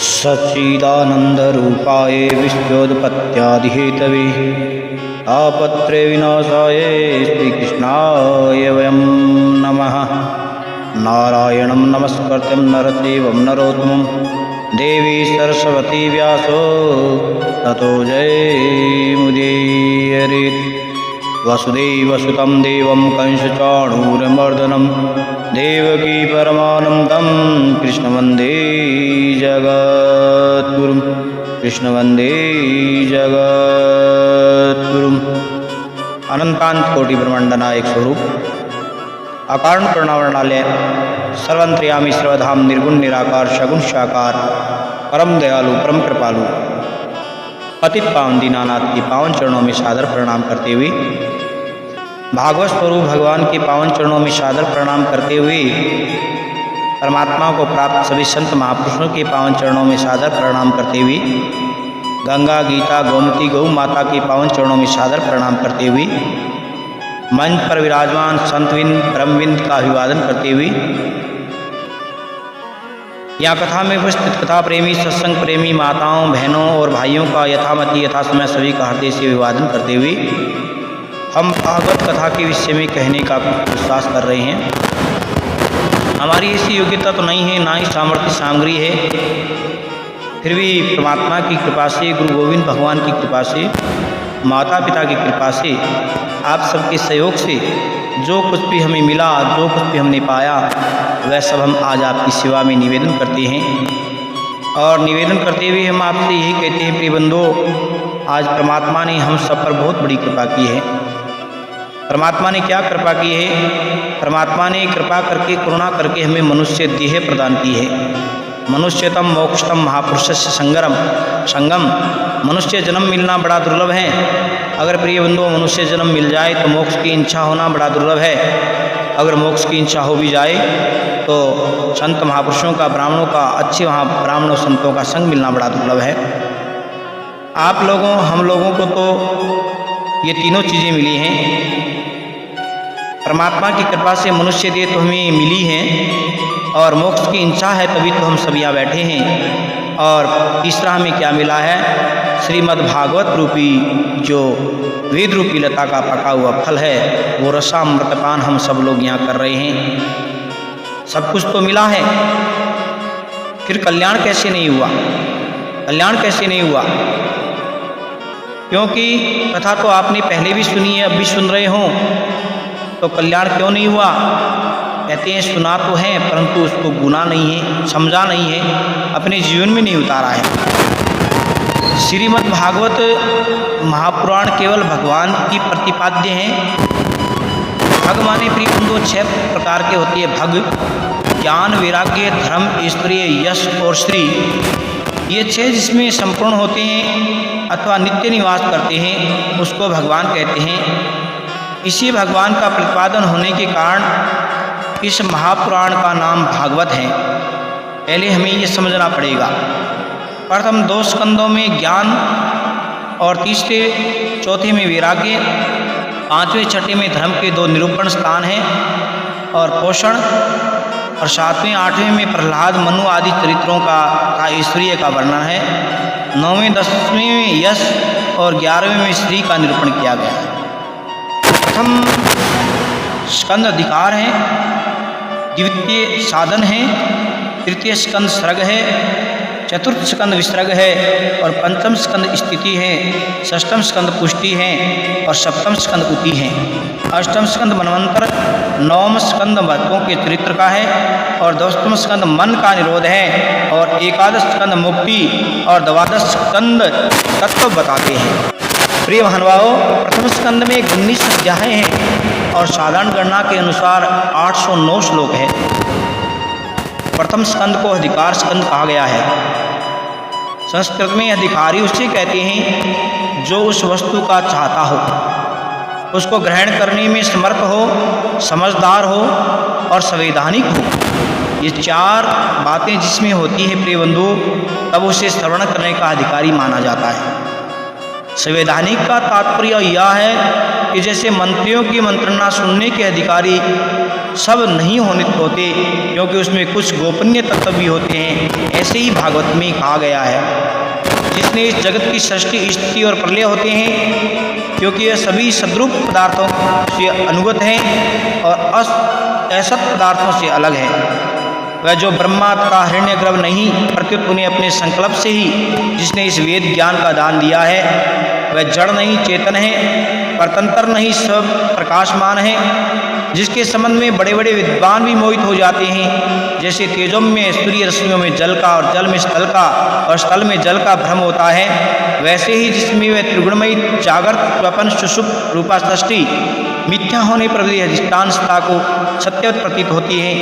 सच्चिदानन्दरूपाय विश्वोत्पत्त्यादिहेतवे तापत्रे विनाशाय श्रीकृष्णाय वयं नमः। नारायणं नमस्कृत्यं नरदेवं नरोत्तमं देवी सरस्वती व्यासो ततो जयमुदीरयेत्। वसुदेवसुतं देवं कंसचाणूरमर्दनं देवकी परमानन्दं कृष्णवन्दे जगद्गुरुं कृष्णवन्दे जगद्गुरुं। अनंतांत कोटि ब्रह्मांड नायक स्वरूप अकारण प्रणवर्णालय सर्वंतर्यामी सर्वधाम निर्गुण निराकार सगुण साकार परम दयालु परम कृपालु पतित पावन दीनानाथ के पावन चरणों में सादर प्रणाम करते हुए, भागवत स्वरूप भगवान के पावन चरणों में सादर प्रणाम करते हुए, परमात्मा को प्राप्त सभी संत महापुरुषों के पावन चरणों में सादर प्रणाम करते हुए, गंगा गीता गोमती गौ माता के पावन चरणों में सादर प्रणाम करते हुए, मंच पर विराजमान संतविंद ब्रह्मविंद का अभिवादन करते हुए, यहाँ कथा में उपस्थित कथा प्रेमी सत्संग प्रेमी माताओं बहनों और भाइयों का यथामति यथासमय सभी का हृदय से अभिवादन करते हुए हम भागवत कथा के विषय में कहने का विश्वास कर रहे हैं। हमारी ऐसी योग्यता तो नहीं है, ना ही सामर्थ्य सामग्री है, फिर भी परमात्मा की कृपा से, गुरु गोविंद भगवान की कृपा से, माता पिता की कृपा से, आप सबके सहयोग से जो कुछ भी हमें मिला, जो कुछ भी हमने पाया, वह सब हम आज आपकी सेवा में निवेदन करते हैं। और निवेदन करते हुए हम आपसे यही कहते हैं, प्रिय बंधुओं, आज परमात्मा ने हम सब पर बहुत बड़ी कृपा की है। परमात्मा ने क्या कृपा की है? परमात्मा ने कृपा करके, करुणा करके हमें मनुष्य देह प्रदान की है। मनुष्यतम मोक्षतम महापुरुष संगम। मनुष्य जन्म मिलना बड़ा दुर्लभ है। अगर प्रिय बंधुओं मनुष्य जन्म मिल जाए तो मोक्ष की इच्छा होना बड़ा दुर्लभ है। अगर मोक्ष की इच्छा हो भी जाए तो संत महापुरुषों का, ब्राह्मणों का, अच्छे वहाँ ब्राह्मणों संतों का संग मिलना बड़ा दुर्लभ है। आप लोगों, हम लोगों को तो ये तीनों चीज़ें मिली हैं। परमात्मा की कृपा से मनुष्य देह तो हमें मिली है, और मोक्ष की इच्छा है तभी तो हम सब यहाँ बैठे हैं। और तीसरा हमें क्या मिला है? श्रीमद् भागवत रूपी जो वेद रूपी लता का पका हुआ फल है, वो रसामृतपान हम सब लोग यहाँ कर रहे हैं। सब कुछ तो मिला है, फिर कल्याण कैसे नहीं हुआ? कल्याण कैसे नहीं हुआ? क्योंकि कथा तो आपने पहले भी सुनी है, अब भी सुन रहे हो, तो कल्याण क्यों नहीं हुआ? कहते हैं सुना तो है परंतु उसको गुना नहीं है, समझा नहीं है, अपने जीवन में नहीं उतारा है। श्रीमद् भागवत महापुराण केवल भगवान की प्रतिपाद्य हैं। भग माने प्रिय बंधुओं 6 प्रकार के होती है। भग ज्ञान वैराग्य धर्म ऐश्वर्य यश और श्री, ये 6 जिसमें संपूर्ण होते हैं अथवा नित्य निवास करते हैं उसको भगवान कहते हैं। इसी भगवान का प्रतिपादन होने के कारण इस महापुराण का नाम भागवत है। पहले हमें ये समझना पड़ेगा। प्रथम 2 स्कंदों में ज्ञान और तीसरे चौथे में वैराग्य, 5वें छठे में धर्म के 2 निरूपण स्थान हैं और पोषण, और 7वें 8वें में प्रहलाद मनु आदि चरित्रों का ऐश्वर्य का वर्णन है। 9वें 10वें में यश और 11वें में श्री का निरूपण किया गया है। प्रथम स्कंद अधिकार है, द्वितीय साधन है, तृतीय स्कंद सर्ग है, चतुर्थ स्कंद विसर्ग है और पंचम स्कंद स्थिति है, षष्ठम स्कंद पुष्टि है और सप्तम स्कंद उति है। अष्टम स्कंद मनवंतर, 9वां स्कंद भक्तों के चरित्र का है और 10वां स्कंद मन का निरोध है और 11वां स्कंद मुक्ति और 12वां स्कंद तत्व बताते हैं। प्रिय महानुभावों, प्रथम स्कंद में 19 अध्याय हैं और साधारण गणना के अनुसार 809 श्लोक है। प्रथम स्कंद को अधिकार स्कंद कहा गया है। संस्कृत में अधिकारी उसे कहते हैं जो उस वस्तु का चाहता हो, उसको ग्रहण करने में समर्थ हो, समझदार हो और संवैधानिक हो। ये 4 बातें जिसमें होती है प्रिय बंधु, तब उसे श्रवण करने का अधिकारी माना जाता है। संवैधानिक का तात्पर्य यह है कि जैसे मंत्रियों की मंत्रणा सुनने के अधिकारी सब नहीं होते, क्योंकि उसमें कुछ गोपनीय तत्व भी होते हैं। ऐसे ही भागवत में कहा गया है, जिसने इस जगत की सृष्टि, स्थिति और प्रलय होते हैं, क्योंकि यह सभी सद्रूप पदार्थों से अनुगत हैं और असत पदार्थों से अलग है। वह जो ब्रह्मा का हिरण्यगर्भ नहीं, प्रत्युत उन्हें अपने संकल्प से ही जिसने इस वेद ज्ञान का दान दिया है, वह जड़ नहीं चेतन है, परतंत्र नहीं सब प्रकाशमान है, जिसके संबंध में बड़े बड़े विद्वान भी मोहित हो जाते हैं। जैसे तेजों में सूर्य रश्मियों में जल का और जल में स्थल का और स्थल में जल का भ्रम होता है, वैसे ही जिसमें वह त्रिगुणमयी जागृत स्वपन सुषुप्त रूपा सृष्टि मिथ्या होने पर भी अधिष्ठानता को सत्यवत प्रतीत होती है।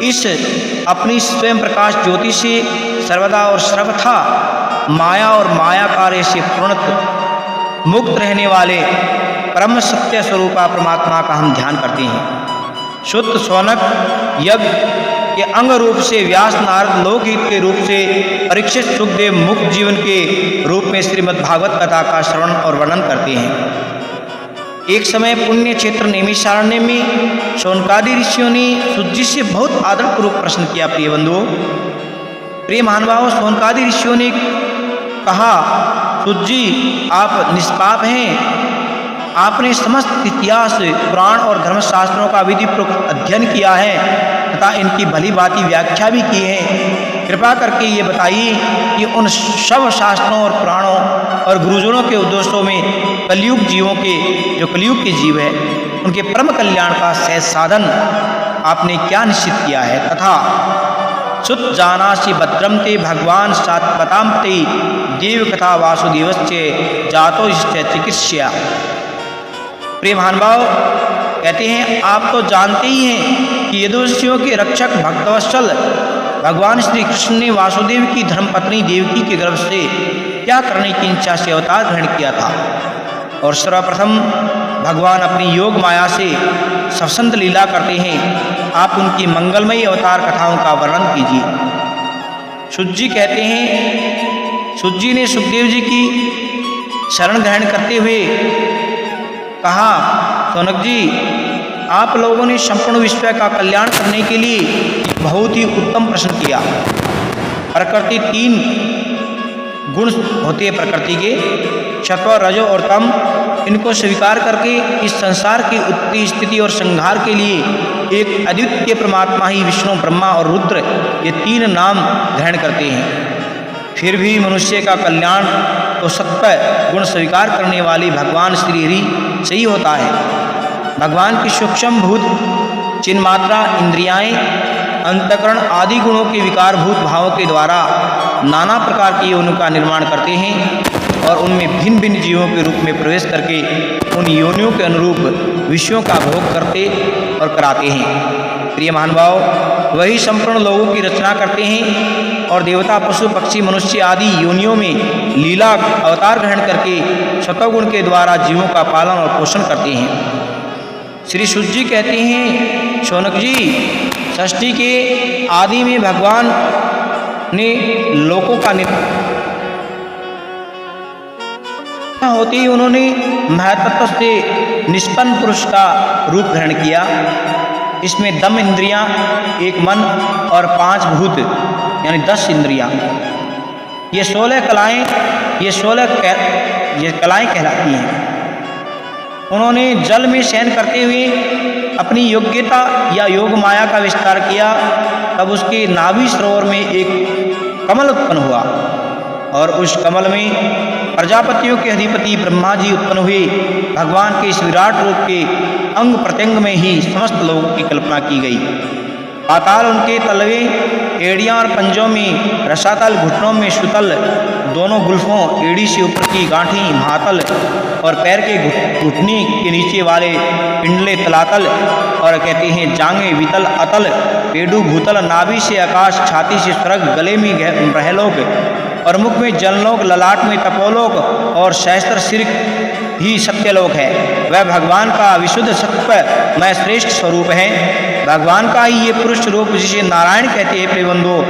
इस अपनी स्वयं प्रकाश ज्योति से सर्वदा और सर्वथा माया और माया कार्य से पूर्णत मुक्त रहने वाले परम सत्य स्वरूपा परमात्मा का हम ध्यान करते हैं। शुद्ध शौनक यज्ञ के अंग रूप से व्यास नारद लोकहित के रूप से परीक्षित सुखदेव मुक्त जीवन के रूप में श्रीमद् भागवत कथा का श्रवण और वर्णन करते हैं। एक समय पुण्य क्षेत्र नैमिषारण्य में शौनकादि ऋषियों ने सूत से बहुत आदरपूर्वक प्रश्न किया। प्रिय बंधुओं, प्रिय महानुभावों, शौनकादि ऋषियों ने कहा, सूत जी आप निष्पाप हैं, आपने समस्त इतिहास, पुराण और धर्मशास्त्रों का विधिपूर्वक अध्ययन किया है तथा इनकी भली भांति व्याख्या भी की है। कृपा करके ये बताइए कि उन सब शास्त्रों और पुराणों और गुरुजनों के उद्देश्यों में कलयुग जीवों के, जो कलयुग के जीव है, उनके परम कल्याण का सहज साधन आपने क्या निश्चित किया है, तथा सुत जानासि भद्रम ते भगवान सात्वताम ते देव कथा वासुदेवस्य जातो चिकित्सा। प्रिय महानुभाव, कहते हैं आप तो जानते ही हैं कि यदुवंशियों के रक्षक भक्तवत्सल भगवान श्री कृष्ण ने वासुदेव की धर्मपत्नी देवकी के गर्भ से क्या करने की इच्छा से अवतार ग्रहण किया था, और सर्वप्रथम भगवान अपनी योग माया से सवसंत लीला करते हैं। आप उनकी मंगलमयी अवतार कथाओं का वर्णन कीजिए। सूत जी कहते हैं, सूत जी ने सुखदेव जी की शरण ग्रहण करते हुए कहा, शौनक जी आप लोगों ने संपूर्ण विश्व का कल्याण करने के लिए बहुत ही उत्तम प्रश्न किया। प्रकृति 3 गुण होते हैं प्रकृति के, सत्व, रजो और तम। इनको स्वीकार करके इस संसार की उत्पत्ति, स्थिति और संहार के लिए एक अद्वितीय परमात्मा ही विष्णु, ब्रह्मा और रुद्र, ये 3 नाम ग्रहण करते हैं। फिर भी मनुष्य का कल्याण तो सत्व गुण स्वीकार करने वाली भगवान श्री हरि से ही होता है। भगवान की सूक्ष्म भूत चिन्मात्रा इंद्रियाएं अंतःकरण आदि गुणों के विकारभूत भावों के द्वारा नाना प्रकार की योनियों का निर्माण करते हैं और उनमें भिन्न भिन्न जीवों के रूप में प्रवेश करके उन योनियों के अनुरूप विषयों का भोग करते और कराते हैं। प्रिय महानुभाव, वही संपूर्ण लोगों की रचना करते हैं और देवता, पशु, पक्षी, मनुष्य आदि योनियों में लीला अवतार ग्रहण करके सत्वगुण के द्वारा जीवों का पालन और पोषण करते हैं। श्री सूत जी कहते हैं, शौनक जी सृष्टि के आदि में भगवान ने लोकों का होते ही उन्होंने महतत्व से निष्पन्न पुरुष का रूप ग्रहण किया। इसमें दम इंद्रियां, 1 मन और 5 भूत यानी 10 इंद्रियां, ये 16 कलाएं, ये कलाएं कहलाती हैं। उन्होंने जल में शयन करते हुए अपनी योग्यता या योग माया का विस्तार किया। तब उसके नाभि सरोवर में एक कमल उत्पन्न हुआ और उस कमल में प्रजापतियों के अधिपति ब्रह्मा जी उत्पन्न हुए। भगवान के इस विराट रूप के अंग प्रत्यंग में ही समस्त लोगों की कल्पना की गई। पाताल उनके तलवे, एड़ियाँ और पंजों में रसातल, घुटनों में सुतल, दोनों गुल्फों, एड़ी से ऊपर की गांठी महातल और पैर के घुटनी के नीचे वाले पिंडले तलातल, और कहते हैं जांघें वितल अतल, पेडू भूतल, नाभि से आकाश, छाती से स्वर्ग, गले में ब्रह्मलोक और मुख में जललोक, ललाट में तपोलोक और सहस्त्र सिर ही सत्यलोक है। वह भगवान का विशुद्ध सत्व में श्रेष्ठ स्वरूप है। भगवान का ही ये पुरुष रूप जिसे नारायण कहते हैं, प्रिय बंधुओं,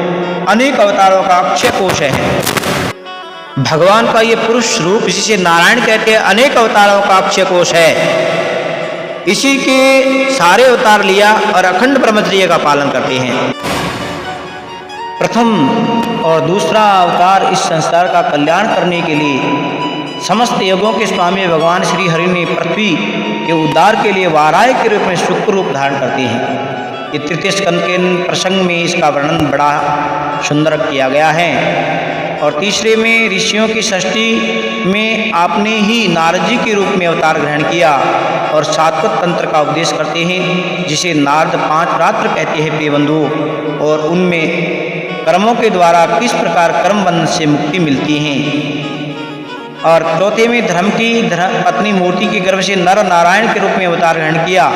अनेक अवतारों का अक्षय कोश है। भगवान का ये पुरुष रूप जिसे नारायण कहते हैं, अनेक अवतारों का अक्षय कोश है। इसी के सारे अवतार लिया और अखंड ब्रह्मचर्य का पालन करते हैं। प्रथम और दूसरा अवतार इस संसार का कल्याण करने के लिए समस्त युगों के स्वामी भगवान श्री हरि ने पृथ्वी के उद्धार के लिए वाराह के रूप में शुक्र रूप धारण करते हैं। ये तृतीय स्कंद के प्रसंग में इसका वर्णन बड़ा सुंदर किया गया है। और तीसरे में ऋषियों की षष्ठी में आपने ही नारद जी के रूप में अवतार ग्रहण किया और शाश्वत तंत्र का उपदेश करते हैं, जिसे नारद 5 रात्र कहते हैं प्रिय बंधुओं। और उनमें कर्मों के द्वारा किस प्रकार कर्म बंधन से मुक्ति मिलती है। और चौथे में धर्म की पत्नी मूर्ति के गर्भ से नर नारायण के रूप में अवतार ग्रहण किया।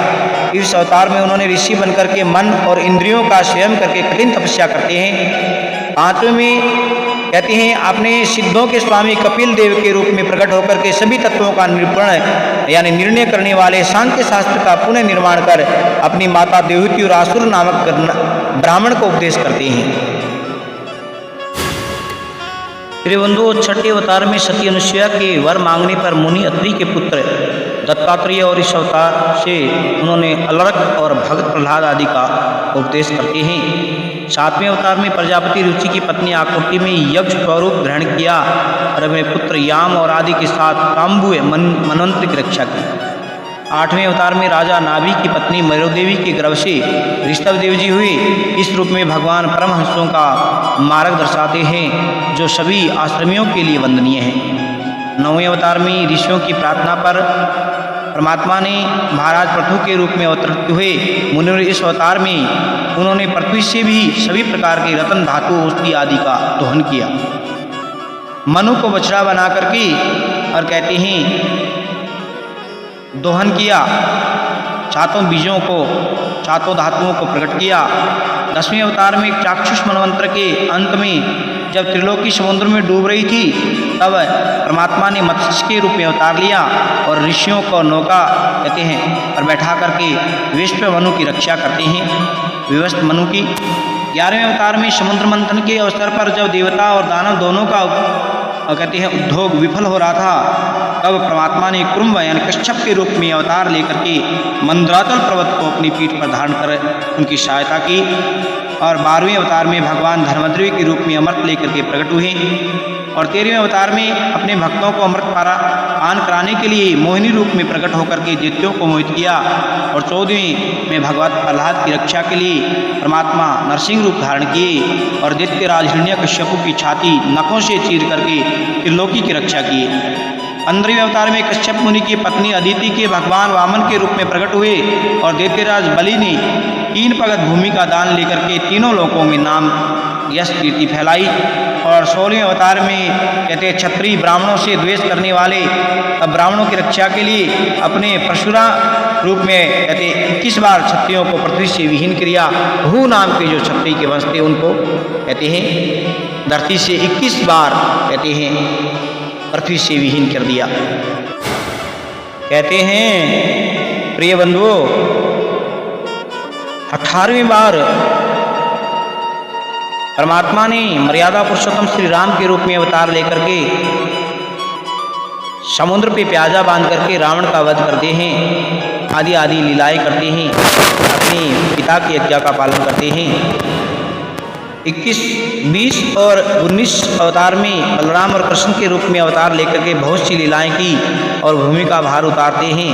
इस अवतार में उन्होंने ऋषि बनकर के मन और इंद्रियों का स्वयं करके कठिन तपस्या करते हैं। पांचवें में कहते हैं आपने सिद्धों के स्वामी कपिल देव के रूप में प्रकट होकर के सभी तत्वों का निरूपण यानी निर्णय करने वाले सांख्य शास्त्र का पुनः निर्माण कर अपनी माता देवहूति और आसुर नामक ब्राह्मण को उपदेश करते हैं। प्रिय बंधुओं, छठे अवतार में सती अनुसुईया के वर मांगने पर मुनि अत्रि के पुत्र दत्तात्रेय और इस अवतार से उन्होंने अलर्क और भगत प्रहलाद आदि का उपदेश करते हैं। सातवें अवतार में प्रजापति रुचि की पत्नी आकृति में यज्ञ स्वरूप ग्रहण किया और अपने पुत्र याम और आदि के साथ काम्बु मनवंतर की रक्षा की। आठवें अवतार में राजा नाभि की पत्नी मयूरदेवी के गर्भ से ऋषभ देव जी हुए। इस रूप में भगवान परमहंसों का मार्ग दर्शाते हैं, जो सभी आश्रमियों के लिए वंदनीय है। नौवें अवतार में ऋषियों की प्रार्थना पर परमात्मा ने महाराज पृथु के रूप में अवतरित हुए। मुनियों इस अवतार में उन्होंने पृथ्वी से भी सभी प्रकार के रत्न धातु औषधि आदि का दोहन किया। मनु को बछड़ा बना करके और कहते हैं दोहन किया, सातों बीजों को सातों धातुओं को प्रकट किया। 10वें अवतार में चाक्षुष मनवंतर के अंत में जब त्रिलोकी समुद्र में डूब रही थी, तब परमात्मा ने मत्स्य के रूप में अवतार लिया और ऋषियों को नौका कहते हैं और बैठा करके विश्व मनु की रक्षा करते हैं, विवस्त मनु की। 11वें अवतार में समुद्र मंथन के अवसर पर जब देवता और दानव दोनों का कहते हैं उद्योग विफल हो रहा था, तब परमात्मा ने कुंभ यानी कश्यप के रूप में अवतार लेकर के मंदराचल पर्वत को अपनी पीठ पर धारण कर उनकी सहायता की। और 12वें अवतार में भगवान धर्मध्रुव के रूप में अमृत लेकर के प्रकट हुए। और 13वें अवतार में अपने भक्तों को अमृत पान कराने के लिए मोहिनी रूप में प्रकट होकर के दैत्यों को मोहित किया। और 14वें में भगवत प्रहलाद की रक्षा के लिए परमात्मा नरसिंह रूप धारण किए और दैत्यराज हिरण्यकश्यपु की छाती नखों से चीर करके त्रिलोकी की रक्षा किए। 15वें अवतार में कश्यप मुनि की पत्नी अदिति के भगवान वामन के रूप में प्रकट हुए और दैत्यराज बलि ने 3 पगत भूमि का दान लेकर के तीनों लोकों में नाम यश कीर्ति फैलाई। और 16वें अवतार में कहते हैं क्षत्रिय ब्राह्मणों से द्वेष करने वाले ब्राह्मणों की रक्षा के लिए अपने परशुराम रूप में कहते 21 बार क्षत्रियों को पृथ्वी से विहीन किया। भू नाम के जो क्षत्रिय के वंश थे उनको कहते हैं धरती से 21 बार कहते हैं पृथ्वी से विहीन कर दिया। कहते हैं प्रिय बंधुओं 18वीं बार परमात्मा ने मर्यादा पुरुषोत्तम श्री राम के रूप में अवतार लेकर के समुद्र पे प्याजा बांध करके रावण का वध करते हैं, आदि आदि लीलाएं करते हैं, अपने पिता की आज्ञा का पालन करते हैं। 21, 20 और 19 अवतार में बलराम और कृष्ण के रूप में अवतार लेकर के बहुत सी लीलाएं की और भूमि का भार उतारते हैं।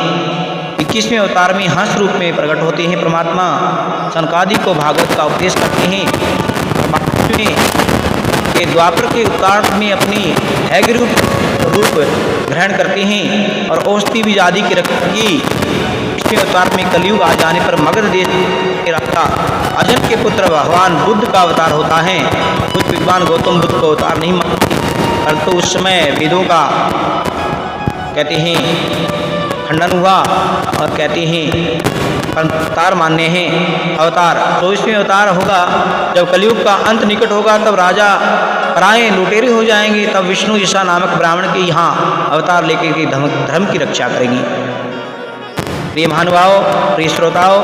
21वें अवतार में हंस रूप में प्रकट होते हैं परमात्मा, सनकादि को भागवत का उपदेश करते हैं। के द्वापर के उत्तरार्ध में अपनी हैग रूप ग्रहण करते हैं और औषधि बीज आदि की रक्षा की। इसमें अवतार में कलयुग आ जाने पर मगध देश के राजा अजन के पुत्र भगवान बुद्ध का अवतार होता है। कुछ विद्वान गौतम बुद्ध को अवतार नहीं मानते, परंतु उस समय वेदों का कहते हैं खंडन हुआ और कहते हैं अवतार मान्य हैं। अवतार 24वें अवतार होगा जब कलयुग का अंत निकट होगा, तब राजा पराये लुटेरे हो जाएंगे, तब विष्णु जैसा नामक ब्राह्मण के यहाँ अवतार लेकर के धर्म की रक्षा करेंगे। प्रिय महानुभावों, प्रिय श्रोताओं,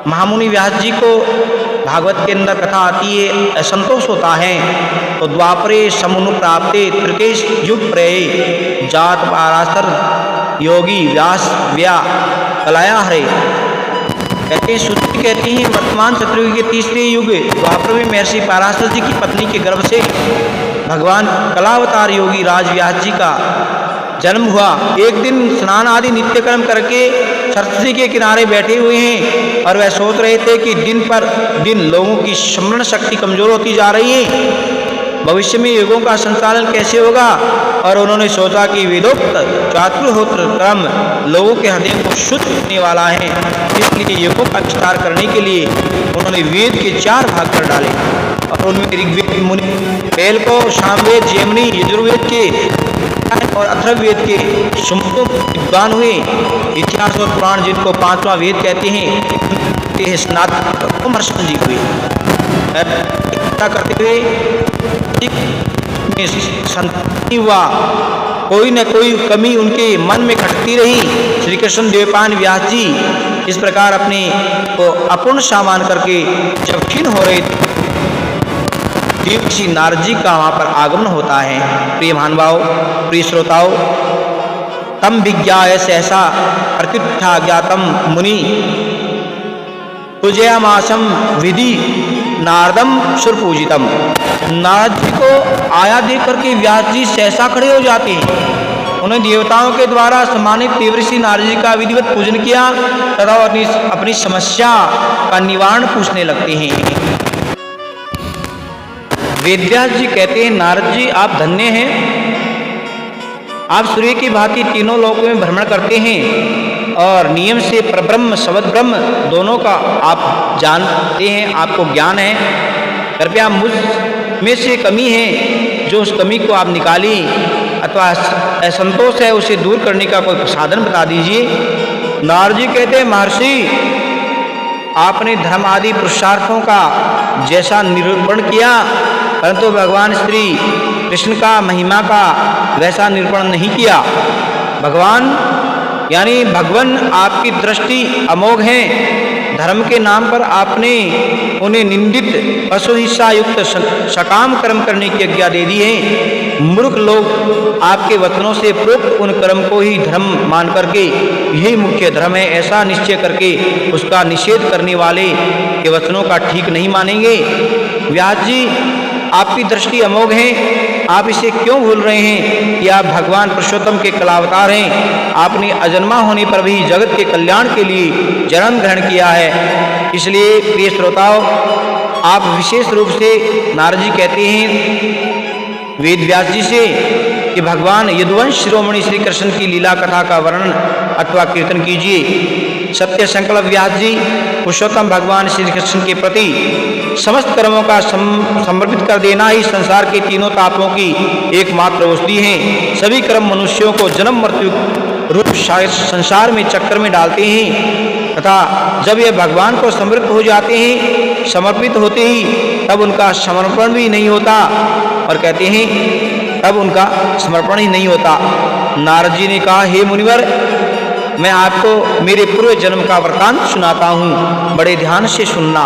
महामुनि व्यास जी को भागवत के अंदर कथा आती है, असंतोष होता है तो द्वापरे समुनु प्राप्ते तृतीय युग प्रये जात पाराशर योगी व्यास व्या कलाया हरे। कहते हैं श्रुति कहती हैं वर्तमान सतयुग के तीसरे युग द्वापर में महर्षि पराशर जी की पत्नी के गर्भ से भगवान कलावतार योगी राज व्यास जी का जन्म हुआ। एक दिन स्नान आदि नित्य कर्म करके सरस्वती के किनारे बैठे हुए हैं और वह सोच रहे थे कि दिन पर दिन लोगों की स्मरण शक्ति कमजोर होती जा रही है, भविष्य में युगों का संचालन कैसे होगा। और उन्होंने सोचा कि वेदोक्त चातुर्होत्र क्रम लोगों के हृदय को शुद्ध करने वाला है, इसलिए युगों का विस्तार करने के लिए उन्होंने वेद के 4 भाग कर डाले और उनमें ऋग्वेद मुनि पहल को सामवेद जैमिनी यजुर्वेद के और अथर्ववेद के सुमतों विद्वान हुए। इतिहास और पुराण जिनको 5वां वेद कहते हैं स्नातक महर्षि जी हुए। ऐसा करते हुए संतान हुआ, कोई न कोई कमी उनके मन में खटती रही। श्री कृष्ण देवपान व्यास जी इस प्रकार अपने को अपूर्ण सामान करके जब क्षीण हो रहे थे, देवऋषि नारद जी का वहाँ पर आगमन होता है। प्रिय महानुभाव, प्रिय श्रोताओं, तम विज्ञाय सहसा प्रत्युत्था ज्ञातम मुनि पूजयामासम विधि नारदम सुरपूजितम। नारद जी को आया देख करके व्यास जी सहसा खड़े हो जाते हैं। उन्हें देवताओं के द्वारा सम्मानित देवऋषि नारद जी का विधिवत पूजन किया तथा अपनी समस्या का निवारण पूछने लगते हैं। वेदव्यास जी कहते हैं, नारद जी आप धन्य हैं, आप सूर्य की भांति तीनों लोकों में भ्रमण करते हैं और नियम से परब्रह्म शब्द ब्रह्म दोनों का आप जानते हैं, आपको ज्ञान है। कृपया मुझ में से कमी है जो उस कमी को आप निकाली अथवा असंतोष है उसे दूर करने का कोई साधन बता दीजिए। नारद जी कहते हैं, महर्षि आपने धर्म आदि पुरुषार्थों का जैसा निरूपण किया, परंतु भगवान श्री कृष्ण का महिमा का वैसा निरूपण नहीं किया। भगवान यानी भगवान आपकी दृष्टि अमोघ है। धर्म के नाम पर आपने उन्हें निंदित पशु हिस्सा युक्त सकाम कर्म करने की आज्ञा दे दी है। मूर्ख लोग आपके वचनों से प्रोक्त उन कर्म को ही धर्म मान करके यही मुख्य धर्म है ऐसा निश्चय करके उसका निषेध करने वाले के वचनों का ठीक नहीं मानेंगे। व्यास जी आपकी दृष्टि अमोघ है, आप इसे क्यों भूल रहे हैं कि आप भगवान पुरुषोत्तम के कलावतार हैं। आपने अजन्मा होने पर भी जगत के कल्याण के लिए जन्म ग्रहण किया है। इसलिए प्रिय श्रोताओं, आप विशेष रूप से नारद जी कहते हैं वेद व्यास जी से कि भगवान यदुवंश शिरोमणि श्री कृष्ण की लीला कथा का वर्णन अथवा कीर्तन कीजिए। सत्य संकल्प व्यास जी पुरुषोत्तम भगवान श्री कृष्ण के प्रति समस्त कर्मों का समर्पित कर देना ही संसार के तीनों तापों की एकमात्र औषधि है। सभी कर्म मनुष्यों को जन्म मृत्यु रूप संसार में चक्कर में डालते हैं तथा जब ये भगवान को समर्पित हो जाते हैं, समर्पित होते ही तब उनका समर्पण भी नहीं होता और कहते हैं तब उनका समर्पण ही नहीं होता। नारद जी ने कहा, हे मुनिवर, मैं आपको मेरे पूर्व जन्म का वृतांत सुनाता हूँ, बड़े ध्यान से सुनना।